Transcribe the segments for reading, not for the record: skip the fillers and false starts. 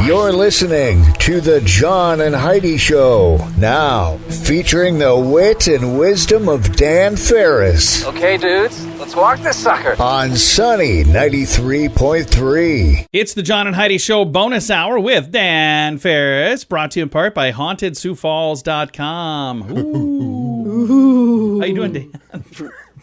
You're listening to the John and Heidi Show, now featuring the wit and wisdom of Dan Farris. Okay, dudes, let's walk this sucker. On Sunny 93.3. It's the John and Heidi Show bonus hour with Dan Farris, brought to you in part by HauntedSiouxFalls.com. Ooh. How you doing, Dan?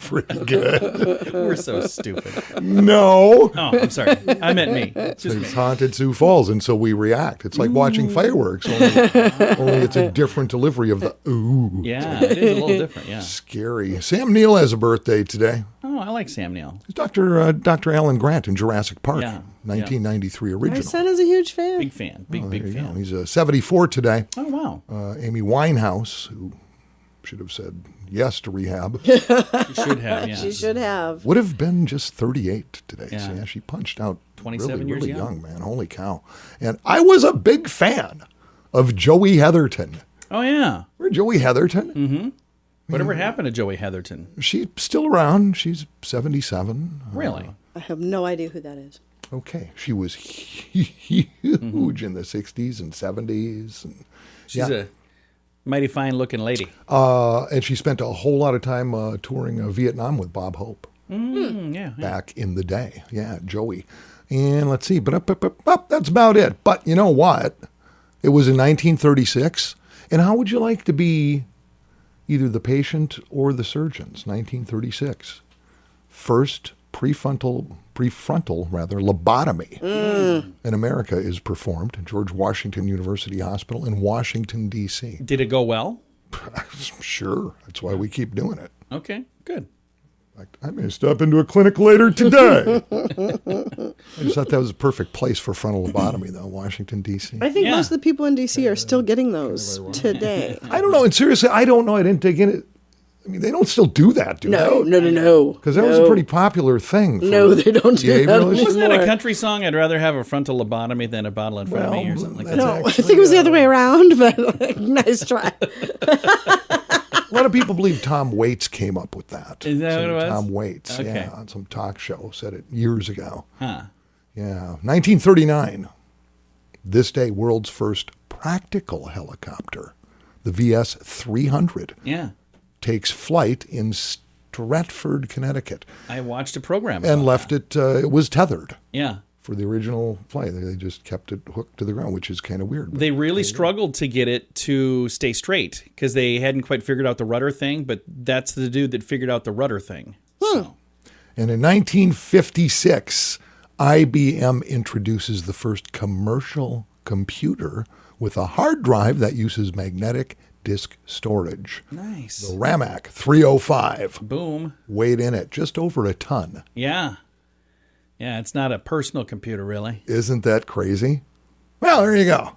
Pretty good. We're so stupid. No. Oh, I'm sorry. I meant me. It's just me. It's haunted Sioux Falls, and so we react. It's like watching fireworks, only it's a different delivery of the ooh. Yeah, it is a little different, yeah. Scary. Sam Neill has a birthday today. Oh, I like Sam Neill. It's Dr. Alan Grant in Jurassic Park, Yeah, 1993 original. My son is a huge fan. Big fan. Big There you go. fan. He's 74 today. Oh, wow. Amy Winehouse, who should have said yes to rehab, You should have, yeah. She should have. would have been just 38 today. Yeah. So yeah, she punched out 27 really years young, man. Holy cow. And I was a big fan of Joey Heatherton. Oh, yeah. Remember Joey Heatherton? Mm-hmm. Whatever happened to Joey Heatherton? She's still around. She's 77. Really? I have no idea who that is. Okay. She was huge in the 60s and 70s. And, She's a mighty fine-looking lady. and she spent a whole lot of time touring Vietnam with Bob Hope Yeah. back in the day. Yeah, Joey. And let's see. But that's about it. But you know what? It was in 1936. And how would you like to be either the patient or the surgeons? 1936. First prefrontal lobotomy in America is performed at George Washington University Hospital in Washington, D.C. Did it go well? Sure. That's why we keep doing it. Okay, good. I may stop into a clinic later today. I just thought that was a perfect place for frontal lobotomy, though, Washington, D.C. I think Yeah. most of the people in D.C. are still getting those today. I don't know. And seriously, I don't know. I didn't dig in it. I mean, they don't still do that, do No. they? Because that was a pretty popular thing. No, they don't do that behavioralists. Wasn't that a anymore. country song? I'd rather have a frontal lobotomy than a bottle in front of me or something like that. No, I think it was the other way around, but nice try. A lot of people believe Tom Waits came up with that. Is that what it was? Tom Waits, Okay. yeah, on some talk show, said it years ago. Huh. Yeah, 1939. This day, world's first practical helicopter, the VS-300, Yeah. takes flight in Stratford, Connecticut, I watched a program about and left it. It was tethered that. Yeah. for the original flight. They just kept it hooked to the ground, which is kind of weird. They really struggled to get it to stay straight because they hadn't quite figured out the rudder thing, but that's the dude that figured out the rudder thing. So. And in 1956, IBM introduces the first commercial computer with a hard drive that uses magnetic disk storage. Nice. The Ramac 305 Boom. weighed in at just over a ton. Yeah. Yeah, it's not a personal computer, really. Isn't that crazy? Well, there you go.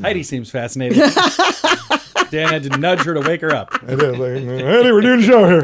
Heidi seems fascinated. Dan had to nudge her to wake her up. It is like, Eddie, we're doing a show here.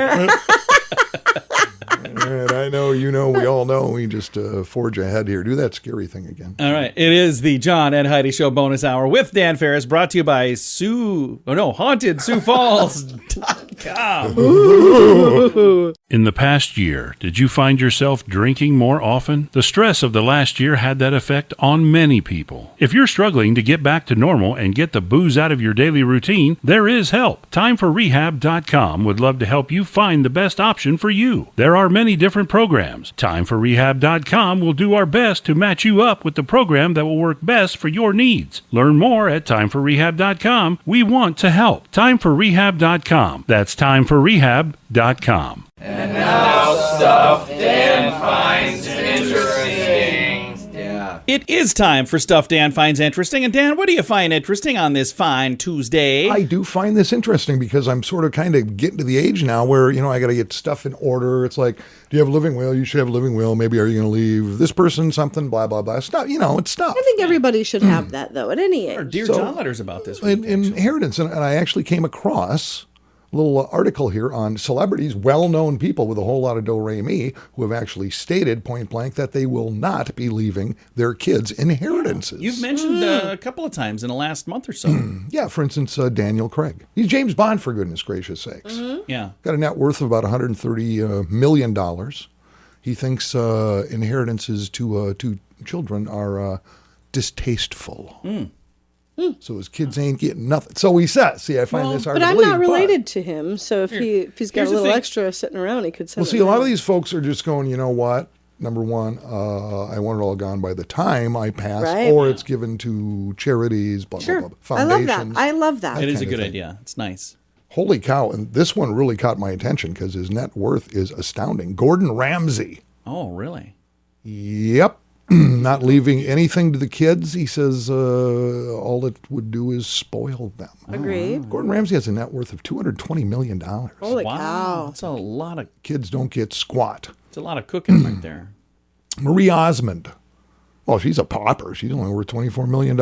And I know, you know, we all know. We just forge ahead here. Do that scary thing again. All right. It is the John and Heidi Show bonus hour with Dan Farris, brought to you by HauntedSiouxFalls.com. In the past year, did you find yourself drinking more often? The stress of the last year had that effect on many people. If you're struggling to get back to normal and get the booze out of your daily routine, there is help. TimeForRehab.com would love to help you find the best option for you. There are many different programs. TimeForRehab.com will do our best to match you up with the program that will work best for your needs. Learn more at TimeForRehab.com. We want to help. TimeForRehab.com. That's TimeForRehab.com. And now stuff Dan finds interesting. Yeah. It is time for Stuff Dan Finds Interesting. And Dan, what do you find interesting on this fine Tuesday? I do find this interesting because I'm sort of kind of getting to the age now where, you know, I got to get stuff in order. It's like, do you have a living will? You should have a living will. Maybe are you going to leave this person something, blah, blah, blah. Stuff, you know, it's stuff. I think everybody should have that, though, at any Or age. Dear So- John letters about this week. Inheritance. And I actually came across a little article here on celebrities, well-known people with a whole lot of do-re-mi, who have actually stated point blank that they will not be leaving their kids inheritances. You've mentioned a couple of times in the last month or so. Yeah, for instance, Daniel Craig. He's James Bond, for goodness gracious sakes. Yeah. Got a net worth of about $130 million. He thinks inheritances to children are distasteful. So his kids ain't getting nothing. So he says. See, I find this hard But to I'm believe. not related to him, so if he's got here's a the little thing. extra sitting around, he could send Well, it see, a lot around. of these folks are just going, you know what? Number one, I want it all gone by the time I pass, Right. or it's given to charities, blah, Sure. blah, blah, I love foundations. that. I love that. It is a kind of good thing. idea. It's nice. Holy cow. And this one really caught my attention because his net worth is astounding. Gordon Ramsay. Oh, really? Yep. Not leaving anything to the kids. He says all it would do is spoil them. Agreed. Gordon Ramsay has a net worth of $220 million. Holy cow. That's a lot of Kids don't get squat. it's a lot of cooking right there. Marie Osmond. Well, she's a pauper. She's only worth $24 million.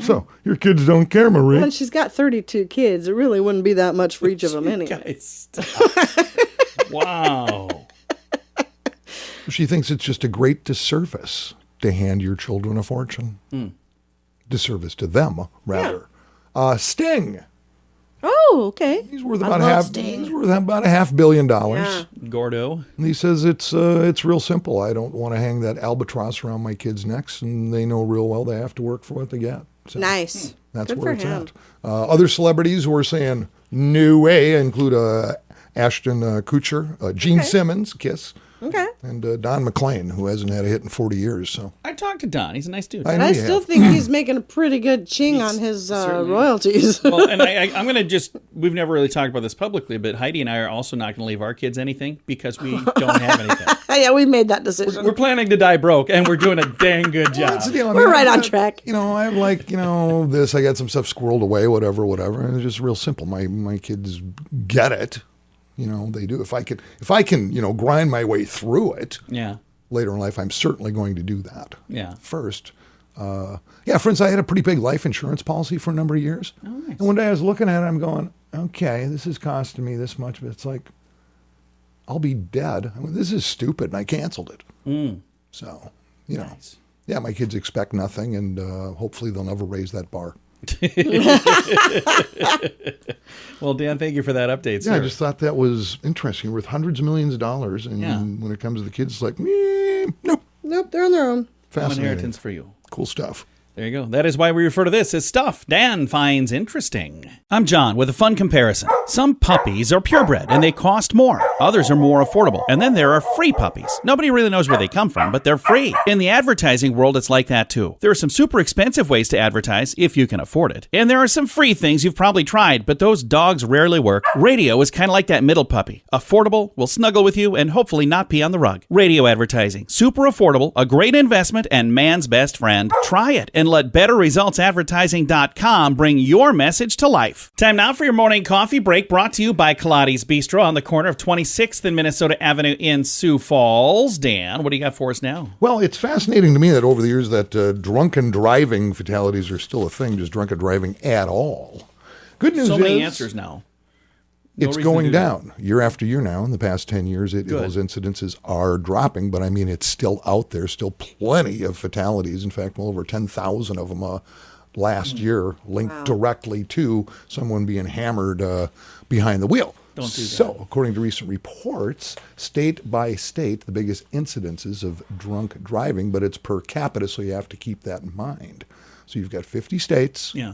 So your kids don't care, Marie. When she's got 32 kids, it really wouldn't be that much for each of them anyway. Guys, stop. Wow. She thinks it's just a great disservice to hand your children a fortune. Disservice to them, rather. Sting. Oh, okay. He's worth I about love half. Sting. He's worth about $500 million. Yeah. Gordo. And he says it's real simple. I don't want to hang that albatross around my kids' necks, and they know real well they have to work for what they get. So Nice. that's Good where for it's him. at. Other celebrities who are saying no way include Ashton Kutcher, Gene Simmons, Kiss, Okay. and Don McLean, who hasn't had a hit in 40 years. So I talked to Don. He's a nice dude. I know I you still have. think he's making a pretty good ching on his royalties. Well, and I'm going to we've never really talked about this publicly, but Heidi and I are also not going to leave our kids anything because we don't have anything. Yeah, we made that decision. We're planning to die broke, and we're doing a dang good job. That's the deal. I We're mean, right I on got, track. You know, I have this. I got some stuff squirreled away, whatever. And it's just real simple. My kids get it. You know, they do. If I can, grind my way through it. Yeah. Later in life, I'm certainly going to do that. Yeah. First, for instance, I had a pretty big life insurance policy for a number of years. Oh, nice. And one day I was looking at it, I'm going, okay, this is costing me this much, but it's like, I'll be dead. I mean, this is stupid, and I canceled it. So, Nice. yeah, my kids expect nothing, and hopefully they'll never raise that bar. Well, Dan, thank you for that update, sir. Yeah, I just thought that was interesting. Worth hundreds of millions of dollars, and Yeah. when it comes to the kids, it's like, nope. Nope, they're on their own. No Fascinating. inheritance for you. Cool stuff. There you go. That is why we refer to this as stuff Dan finds interesting. I'm John with a fun comparison. Some puppies are purebred and they cost more. Others are more affordable. And then there are free puppies. Nobody really knows where they come from, but they're free. In the advertising world, it's like that too. There are some super expensive ways to advertise if you can afford it. And there are some free things you've probably tried, but those dogs rarely work. Radio is kind of like that middle puppy. Affordable, will snuggle with you, and hopefully not pee on the rug. Radio advertising. Super affordable, a great investment, and man's best friend. Try it and let BetterResultsAdvertising.com bring your message to life. Time now for your morning coffee break, brought to you by Kaladi's Bistro on the corner of 26th and Minnesota Avenue in Sioux Falls. Dan, what do you got for us now? Well, it's fascinating to me that over the years that drunken driving fatalities are still a thing, just drunken driving at all. Good news So is many answers now. No it's reason to going do down year after year now. In the past 10 years, those incidences are dropping, but I mean, it's still out there, still plenty of fatalities. In fact, well over 10,000 of them last year linked directly to someone being hammered behind the wheel. Don't do that. So, according to recent reports, state by state, the biggest incidences of drunk driving, but it's per capita, so you have to keep that in mind. So you've got 50 states. Yeah.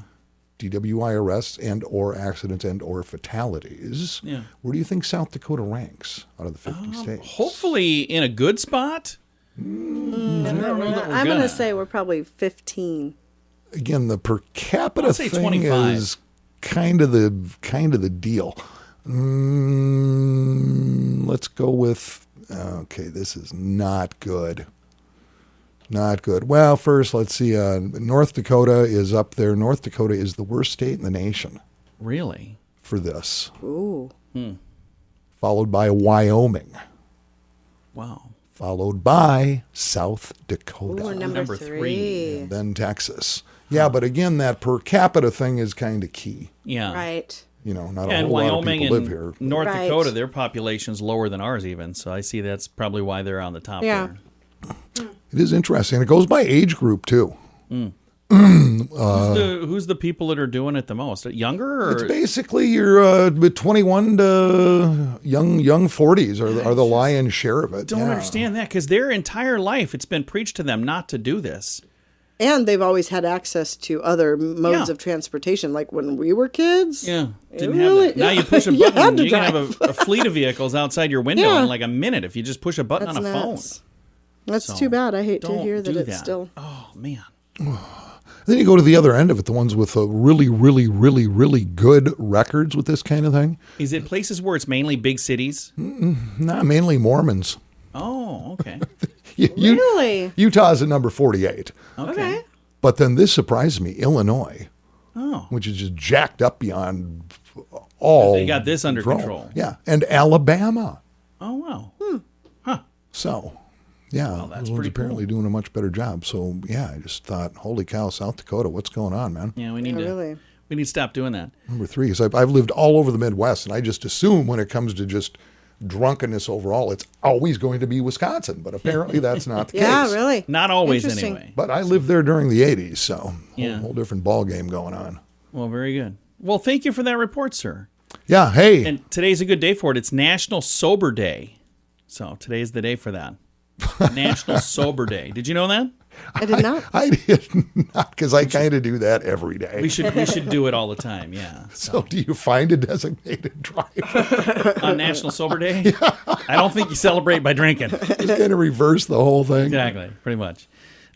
DWI arrests and or accidents and or fatalities. Yeah. Where do you think South Dakota ranks out of the 50 states? Hopefully in a good spot. I don't know that we're I'm going gonna. to say we're probably 15. Again, the per capita I'll say thing 25. is kind of the deal. Let's go with, okay, this is not good. Not good. Well, first, let's see. North Dakota is up there. North Dakota is the worst state in the nation Really? for this, Ooh. followed by Wyoming, Wow. followed by South Dakota, Ooh, number Number three. and then Texas. Yeah, but again, that per capita thing is kind of key. Yeah. Right. You know, not a And whole lot of Wyoming people and live here. North Right. Dakota, their population's lower than ours even. So I see that's probably why they're on the top Yeah. there. It is interesting. It goes by age group, too. Who's the people that are doing it the most? Younger? Or? It's basically your 21 to young 40s are the lion's share of it. Don't understand that because their entire life it's been preached to them not to do this. And they've always had access to other modes of transportation. Like when we were kids. Yeah. Didn't really, have that. Now you push a button, you can have a fleet of vehicles outside your window in like a minute if you just push a button on a phone. That's too bad. I hate to hear that it's still. Oh, man. Then you go to the other end of it, the ones with really, really, really, really good records with this kind of thing. Is it places where it's mainly big cities? Nah, mainly Mormons. Oh, okay. Really? Utah's at number 48. Okay. But then this surprised me, Illinois, Oh. which is just jacked up beyond all. They got this under control. Yeah, and Alabama. Oh, wow. So, yeah, that's one's pretty apparently doing a much better job. So, yeah, I just thought, holy cow, South Dakota, what's going on, man? Yeah, we need to stop doing that. Number 3, because I've lived all over the Midwest, and I just assume when it comes to just drunkenness overall, it's always going to be Wisconsin. But apparently that's not the case. Yeah, really. Not always, anyway. But I lived there during the 80s, so Yeah. whole different ball game going on. Well, very good. Well, thank you for that report, sir. Yeah, hey. And today's a good day for it. It's National Sober Day. So today's the day for that. National Sober Day. Did you know that? I did not. I did not, because I kind of do that every day. We should do it all the time, yeah. So do you find a designated driver? On National Sober Day? Yeah. I don't think you celebrate by drinking. Just kind of reverse the whole thing. Exactly, pretty much.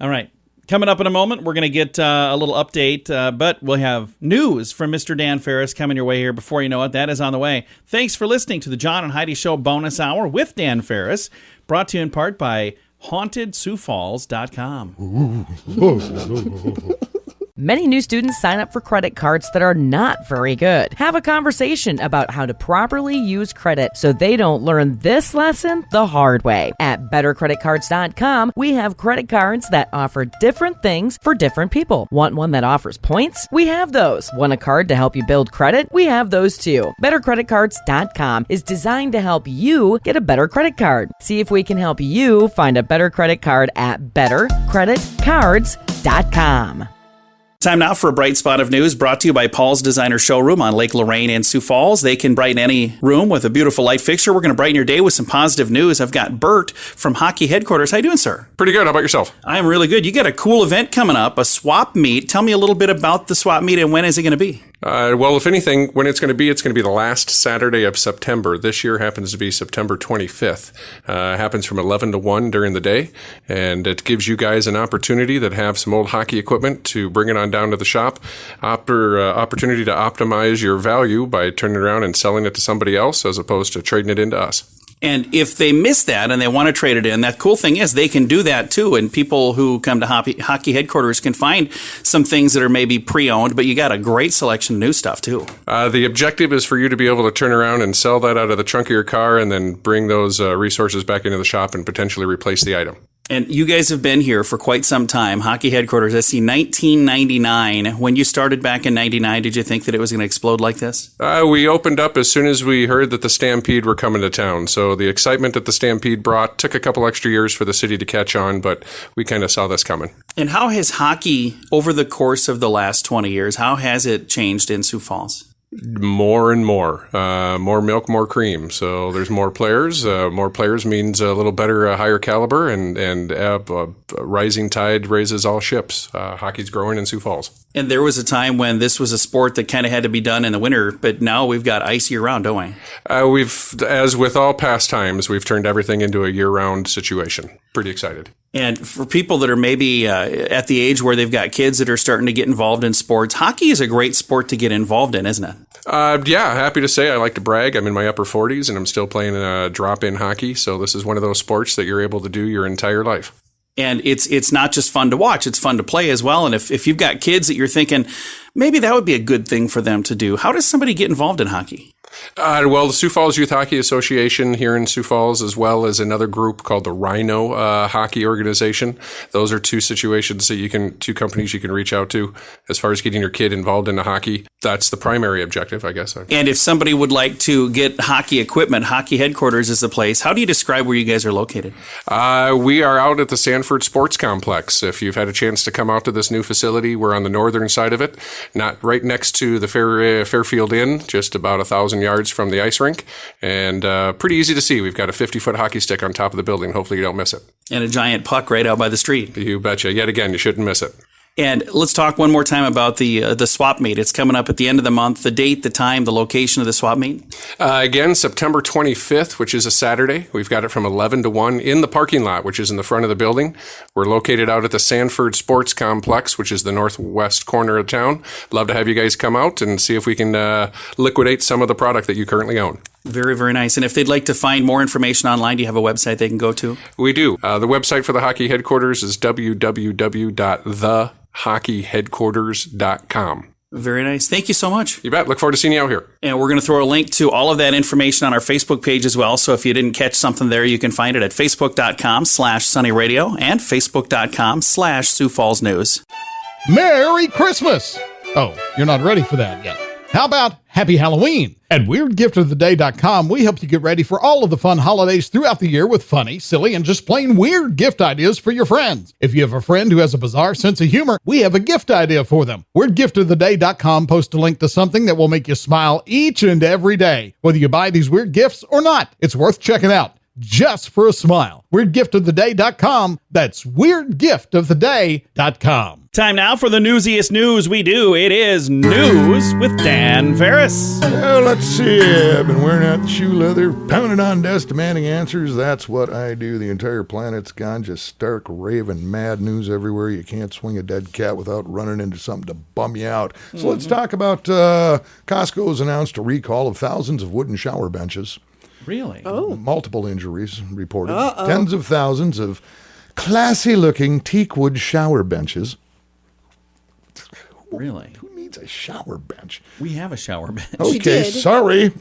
All right. Coming up in a moment, we're going to get a little update, but we'll have news from Mr. Dan Farris coming your way here before you know it. That is on the way. Thanks for listening to the John and Heidi Show bonus hour with Dan Farris, brought to you in part by HauntedSiouxFalls.com. Many new students sign up for credit cards that are not very good. Have a conversation about how to properly use credit so they don't learn this lesson the hard way. At BetterCreditCards.com, we have credit cards that offer different things for different people. Want one that offers points? We have those. Want a card to help you build credit? We have those too. BetterCreditCards.com is designed to help you get a better credit card. See if we can help you find a better credit card at BetterCreditCards.com. Time now for a bright spot of news brought to you by Paul's Designer Showroom on Lake Lorraine in Sioux Falls. They can brighten any room with a beautiful light fixture. We're going to brighten your day with some positive news. I've got Bert from Hockey Headquarters. How you doing, sir? Pretty good. How about yourself? I'm really good. You got a cool event coming up, a swap meet. Tell me a little bit about the swap meet and when is it going to be? Well, if anything, when it's going to be the last Saturday of September. This year happens to be September 25th. Happens from 11 to 1 during the day, and it gives you guys an opportunity that have some old hockey equipment to bring it on down to the shop. Opportunity to optimize your value by turning it around and selling it to somebody else as opposed to trading it into us. And if they miss that and they want to trade it in, that cool thing is they can do that too. And people who come to Hockey Headquarters can find some things that are maybe pre-owned, but you got a great selection of new stuff too. The objective is for you to be able to turn around and sell that out of the trunk of your car and then bring those resources back into the shop and potentially replace the item. And you guys have been here for quite some time. Hockey Headquarters, I see 1999. When you started back in 99, did you think that it was going to explode like this? We opened up as soon as we heard that the Stampede were coming to town. So the excitement that the Stampede brought took a couple extra years for the city to catch on, but we kind of saw this coming. And how has hockey, over the course of the last 20 years, how has it changed in Sioux Falls? More and more. More milk, more cream. So there's more players. More players means a little better, higher caliber, and a rising tide raises all ships. Hockey's growing in Sioux Falls. And there was a time when this was a sport that kind of had to be done in the winter, but now we've got ice year-round, don't we? As with all pastimes, we've turned everything into a year-round situation. Pretty excited. And for people that are maybe at the age where they've got kids that are starting to get involved in sports, hockey is a great sport to get involved in, isn't it? Yeah, happy to say I like to brag. I'm in my upper 40s and I'm still playing drop-in hockey. So this is one of those sports that you're able to do your entire life. And it's not just fun to watch, it's fun to play as well. And if you've got kids that you're thinking, maybe that would be a good thing for them to do, how does somebody get involved in hockey? Well, the Sioux Falls Youth Hockey Association here in Sioux Falls, as well as another group called the Rhino Hockey Organization. Those are two companies you can reach out to as far as getting your kid involved in the hockey. That's the primary objective, I guess. And if somebody would like to get hockey equipment, Hockey Headquarters is the place. How do you describe where you guys are located? We are out at the Sanford Sports Complex. If you've had a chance to come out to this new facility, we're on the northern side of it, not right next to the Fairfield Inn, just about 1,000 yards from the ice rink, and pretty easy to see. We've got a 50-foot hockey stick on top of the building. Hopefully you don't miss it. And a giant puck right out by the street. You betcha. Yet again, you shouldn't miss it. And let's talk one more time about the swap meet. It's coming up at the end of the month. The date, the time, the location of the swap meet? Again, September 25th, which is a Saturday. We've got it from 11 to 1 in the parking lot, which is in the front of the building. We're located out at the Sanford Sports Complex, which is the northwest corner of town. Love to have you guys come out and see if we can liquidate some of the product that you currently own. Very, very nice. And if they'd like to find more information online, do you have a website they can go to? We do. The website for the Hockey Headquarters is www.thehockeyheadquarters.com. Very nice. Thank you so much. You bet. Look forward to seeing you out here. And we're going to throw a link to all of that information on our Facebook page as well. So if you didn't catch something there, you can find it at facebook.com/sunnyradio and facebook.com/Sioux Falls News. Merry Christmas! Oh, you're not ready for that yet. How about Happy Halloween? At WeirdGiftOfTheDay.com, we help you get ready for all of the fun holidays throughout the year with funny, silly, and just plain weird gift ideas for your friends. If you have a friend who has a bizarre sense of humor, we have a gift idea for them. WeirdGiftOfTheDay.com posts a link to something that will make you smile each and every day, whether you buy these weird gifts or not. It's worth checking out, just for a smile. WeirdGiftOfTheDay.com. That's WeirdGiftOfTheDay.com. Time now for the newsiest news we do. It is News with Dan Farris. Well, let's see. I've been wearing out the shoe leather, pounding on desk, demanding answers. That's what I do. The entire planet's gone just stark, raving, mad news everywhere. You can't swing a dead cat without running into something to bum you out. So let's talk about Costco's announced a recall of thousands of wooden shower benches. Really? Oh. Multiple injuries reported. Tens of thousands of classy-looking teakwood shower benches. Really? Who needs a shower bench? We have a shower bench. Okay, did. sorry.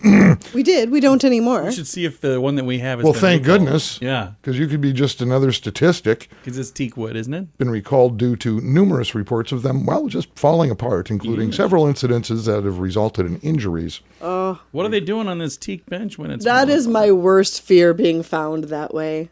We did. We don't anymore. We should see if the one that we have is Well, thank goodness. Yeah. Because you could be just another statistic. Because it's teak wood, isn't it? Been recalled due to numerous reports of them, well, just falling apart, including several incidences that have resulted in injuries. What are they doing on this teak bench when it's That is my worst fear, being found that way.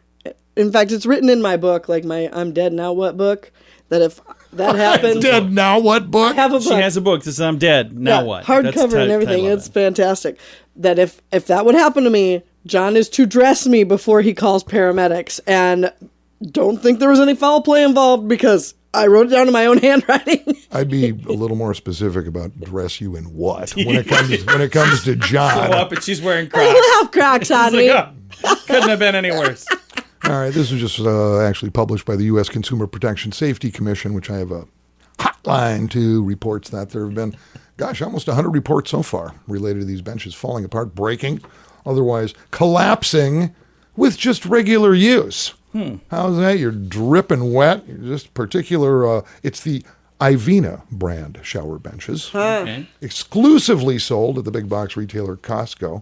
In fact, it's written in my book, like my I'm Dead Now What book, that if that happens... Dead Now What book? I have a book. She has a book that says I'm dead. Now what? Hardcover and everything. It's fantastic. That if that would happen to me, John is to dress me before he calls paramedics. And don't think there was any foul play involved because I wrote it down in my own handwriting. I'd be a little more specific about dress you in what when it comes to John. Go up and she's wearing I Crocs. don't have Crocs on me. Couldn't have been any worse. All right, this was just actually published by the U.S. Consumer Protection Safety Commission, which I have a hotline to, reports that there have been, almost 100 reports so far related to these benches falling apart, breaking, otherwise collapsing with just regular use. How's that? You're dripping wet. You're just particular, it's the Ivina brand shower benches, exclusively sold at the big box retailer Costco.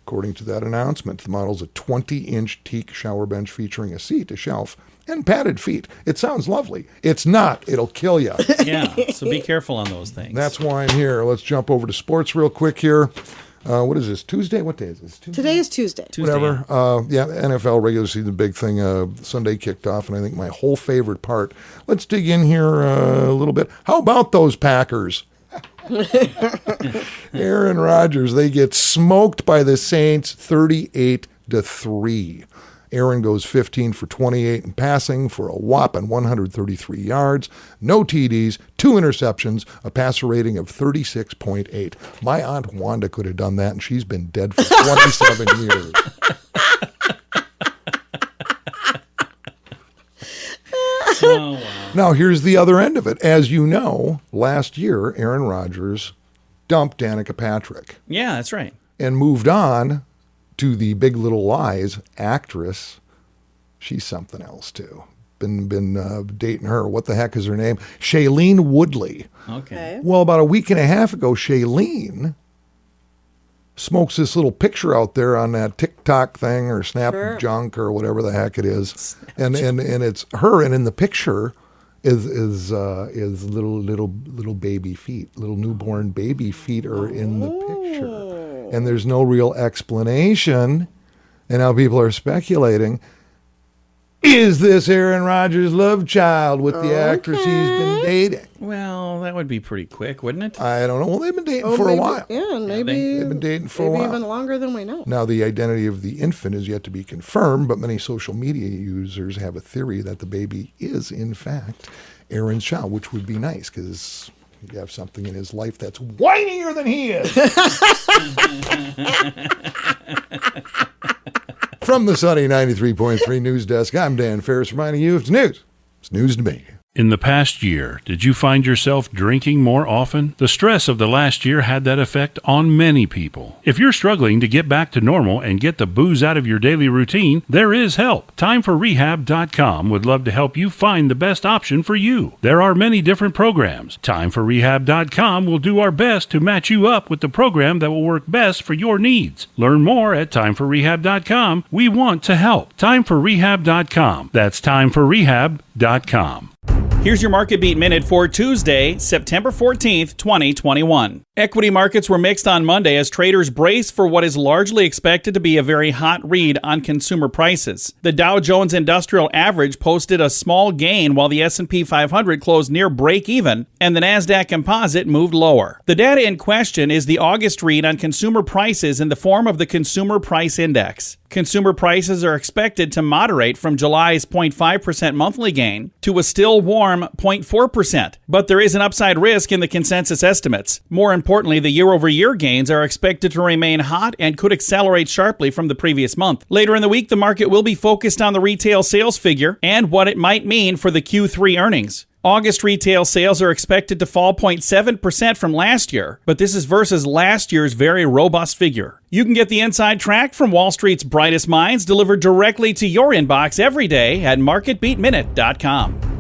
According to that announcement, the model's a 20-inch teak shower bench featuring a seat, a shelf, and padded feet. It sounds lovely. It's not. It'll kill you. Yeah, so be careful on those things. That's why I'm here. Let's jump over to sports real quick here. What is this, Tuesday? What day is this? Tuesday? Today is Tuesday. Whatever. NFL regular season, big thing. Sunday kicked off, and I think my whole favorite part. Let's dig in here a little bit. How about those Packers? Aaron Rodgers, they get smoked by the Saints 38-3. Aaron goes 15 for 28 in passing for a whopping 133 yards, no TDs, 2 interceptions, a passer rating of 36.8. My Aunt Wanda could have done that, and she's been dead for 27 years. Oh, wow. Now, here's the other end of it. As you know, last year, Aaron Rodgers dumped Danica Patrick. Yeah, that's right. And moved on to the Big Little Lies actress. She's something else, too. Been dating her. What the heck is her name? Shailene Woodley. Okay. Well, about a week and a half ago, Shailene smokes this little picture out there on that TikTok thing or Snap Junk or whatever the heck it is, and it's her, and in the picture is little baby feet, little newborn baby feet are in the picture, and there's no real explanation, and now people are speculating. Is this Aaron Rodgers' love child with the actress he's been dating? Well, that would be pretty quick, wouldn't it? I don't know. Well, they've been dating for a while. Yeah, maybe they've been dating for a while. Even longer than we know. Now, the identity of the infant is yet to be confirmed, but many social media users have a theory that the baby is, in fact, Aaron's child, which would be nice because he'd have something in his life that's whinier than he is. From the sunny 93.3 News Desk, I'm Dan Farris reminding you, if it's news, it's news to me. In the past year, did you find yourself drinking more often? The stress of the last year had that effect on many people. If you're struggling to get back to normal and get the booze out of your daily routine, there is help. TimeForRehab.com would love to help you find the best option for you. There are many different programs. TimeForRehab.com will do our best to match you up with the program that will work best for your needs. Learn more at TimeForRehab.com. We want to help. TimeForRehab.com. That's TimeForRehab.com. Here's your Market Beat Minute for Tuesday, September 14th, 2021. Equity markets were mixed on Monday as traders brace for what is largely expected to be a very hot read on consumer prices. The Dow Jones Industrial Average posted a small gain while the S&P 500 closed near break-even, and the Nasdaq Composite moved lower. The data in question is the August read on consumer prices in the form of the Consumer Price Index. Consumer prices are expected to moderate from July's 0.5% monthly gain to a still warm 0.4%, but there is an upside risk in the consensus estimates. More importantly, the year-over-year gains are expected to remain hot and could accelerate sharply from the previous month. Later in the week, the market will be focused on the retail sales figure and what it might mean for the Q3 earnings. August retail sales are expected to fall 0.7% from last year, but this is versus last year's very robust figure. You can get the inside track from Wall Street's brightest minds delivered directly to your inbox every day at MarketBeatMinute.com.